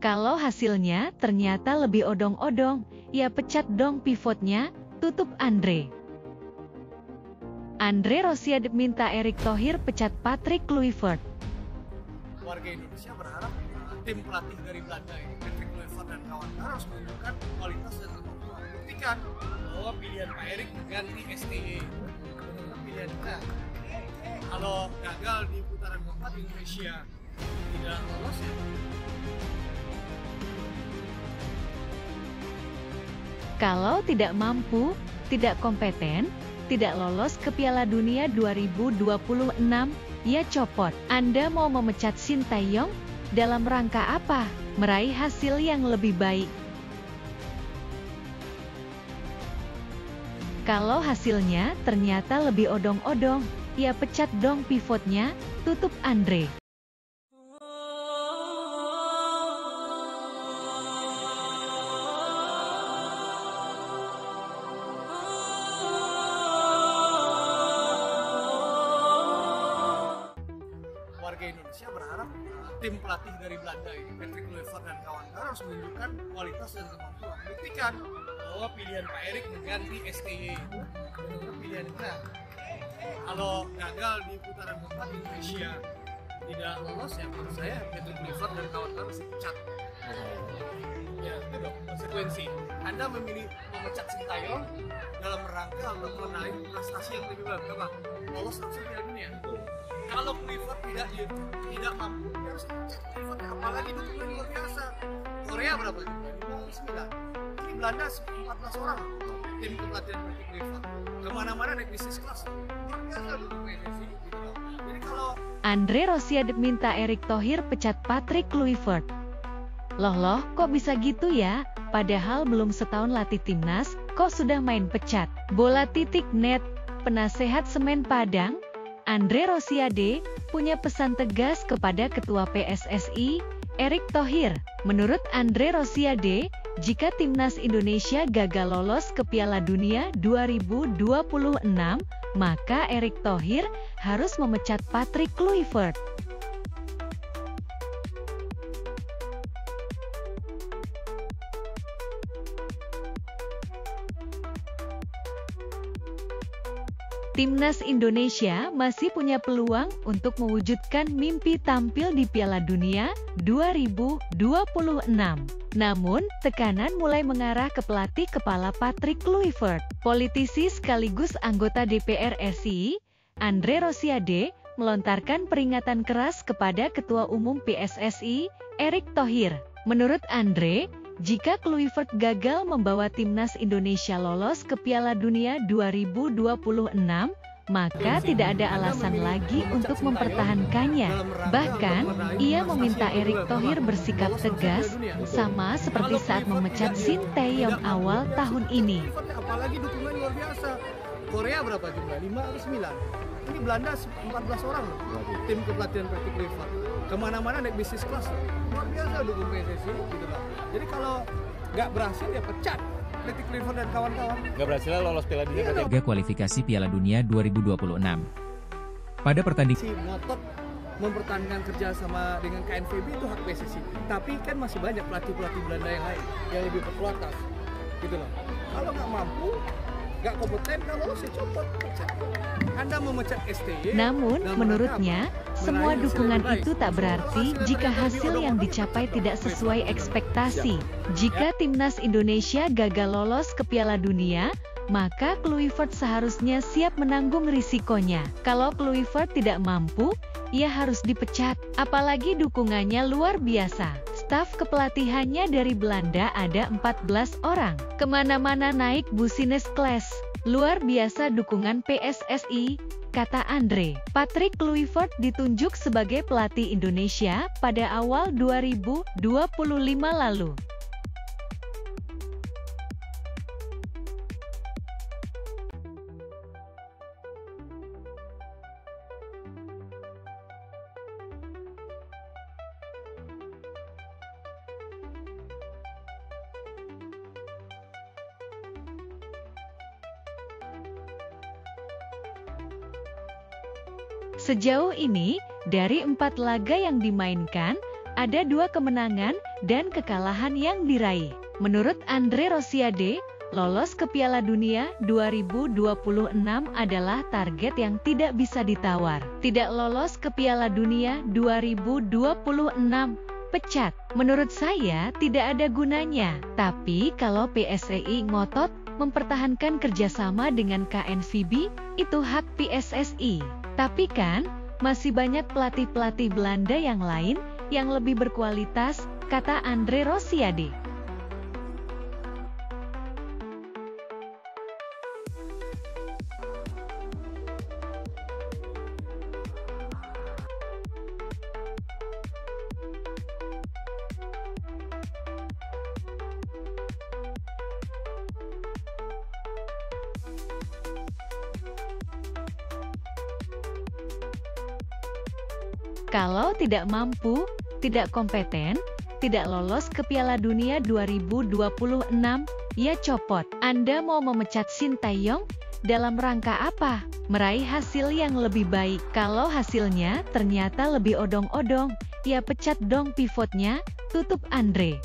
Kalau hasilnya ternyata lebih odong-odong, ya pecat dong pivotnya, tutup Andre. Andre Rosiade minta Erick Thohir pecat Patrick Kluivert. Warga Indonesia berharap tim pelatih dari Belanda ini, Patrick Kluivert dan kawan-kawan harus menunjukkan kualitas dan kemampuan. Buktikan bahwa pilihan Pak Erick mengganti STY. Pilihan kita. Kalau gagal di putaran keempat Indonesia tidak lolos ya. Kalau tidak mampu, tidak kompeten, tidak lolos ke Piala Dunia 2026, ya copot. Anda mau memecat Sintayong? Dalam rangka apa? Meraih hasil yang lebih baik. Kalau hasilnya ternyata lebih odong-odong, ya pecat dong pivotnya, tutup Andre. Warga Indonesia berharap tim pelatih dari Belanda ini, Patrick Kluivert dan kawan-kawan harus menunjukkan kualitas dan kemampuan. Buktikan bahwa pilihan Pak Erick mengganti STY. Pilihan kita. Kalau gagal di putaran keempat Indonesia tidak lolos ya, menurut saya Patrick Kluivert dan kawan-kawan harus dipecat. Ya, itu dong konsekuensi. Anda memilih memecat Sintayong dalam rangka untuk menaik prestasi yang lebih bagus, apa? Lolos langsung Piala Dunia. Kalau Kluivert tidak mampu, ya harus dipecat Kluivert. Apalagi dukungan luar biasa. Korea berapa? 59. Ini Belanda 14 orang. Tim kepelatihan Patrick Kluivert. Kemana-mana naik bisnis kelas. Luar biasa dukung PSSI. Gitu loh. Jadi kalau Andre Rosiade minta Erick Thohir pecat Patrick Kluivert. Loh, kok bisa gitu ya? Padahal belum setahun latih timnas, kok sudah main pecat? Bola.net, penasehat Semen Padang, Andre Rosiade, punya pesan tegas kepada Ketua PSSI, Erick Thohir. Menurut Andre Rosiade, jika timnas Indonesia gagal lolos ke Piala Dunia 2026, maka Erick Thohir harus memecat Patrick Kluivert. Timnas Indonesia masih punya peluang untuk mewujudkan mimpi tampil di Piala Dunia 2026. Namun, tekanan mulai mengarah ke pelatih kepala Patrick Kluivert. Politisi sekaligus anggota DPR RI, Andre Rosiade, melontarkan peringatan keras kepada Ketua Umum PSSI, Erick Thohir. Menurut Andre, jika Kluivert gagal membawa timnas Indonesia lolos ke Piala Dunia 2026, maka tidak ada alasan lagi untuk mempertahankannya. Bahkan, ia meminta Erick Thohir bersikap tegas, sama seperti saat memecat Sintayong awal tahun ini. Apalagi dukungan luar biasa. Korea berapa jumlah? 5 atau 9? Ini Belanda 14 orang loh. Tim kepelatihan Patrick Kluivert. Kemana-mana naik bisnis kelas. Luar biasa dukung PSSI gitu loh. Jadi kalau nggak berhasil ya pecat Patrick Kluivert dan kawan-kawan. Nggak berhasil lolos Piala Dunia. Liga kualifikasi Piala Dunia 2026. Pada pertandingan Si ngotot mempertahankan kerja sama dengan KNVB itu hak PSSI. Tapi kan masih banyak pelatih-pelatih Belanda yang lain yang lebih berkualitas. Gitu loh. Kalau nggak mampu, nggak kompeten, kalau lolos ya copot, pecat. Anda memecat STY. Namun, menurutnya, semua dukungan itu tak berarti jika hasil yang dicapai tidak sesuai ekspektasi. Jika timnas Indonesia gagal lolos ke Piala Dunia, maka Kluivert seharusnya siap menanggung risikonya. Kalau Kluivert tidak mampu, ia harus dipecat. Apalagi dukungannya luar biasa. Staf kepelatihannya dari Belanda ada 14 orang. Kemana-mana naik business class. Luar biasa dukungan PSSI, kata Andre. Patrick Kluivert ditunjuk sebagai pelatih Indonesia pada awal 2025 lalu. Sejauh ini, dari 4 laga yang dimainkan, Ada 2 kemenangan dan kekalahan yang diraih. Menurut Andre Rosiade, lolos ke Piala Dunia 2026 adalah target yang tidak bisa ditawar. Tidak lolos ke Piala Dunia 2026, pecat. Menurut saya tidak ada gunanya. Tapi kalau PSSI ngotot mempertahankan kerjasama dengan KNVB, itu hak PSSI. Tapi kan, masih banyak pelatih-pelatih Belanda yang lain yang lebih berkualitas, kata Andre Rosiade. Kalau tidak mampu, tidak kompeten, tidak lolos ke Piala Dunia 2026, ya copot. Anda mau memecat Sintayong? Dalam rangka apa? Meraih hasil yang lebih baik. Kalau hasilnya ternyata lebih odong-odong, ya pecat dong pivotnya, tutup Andre.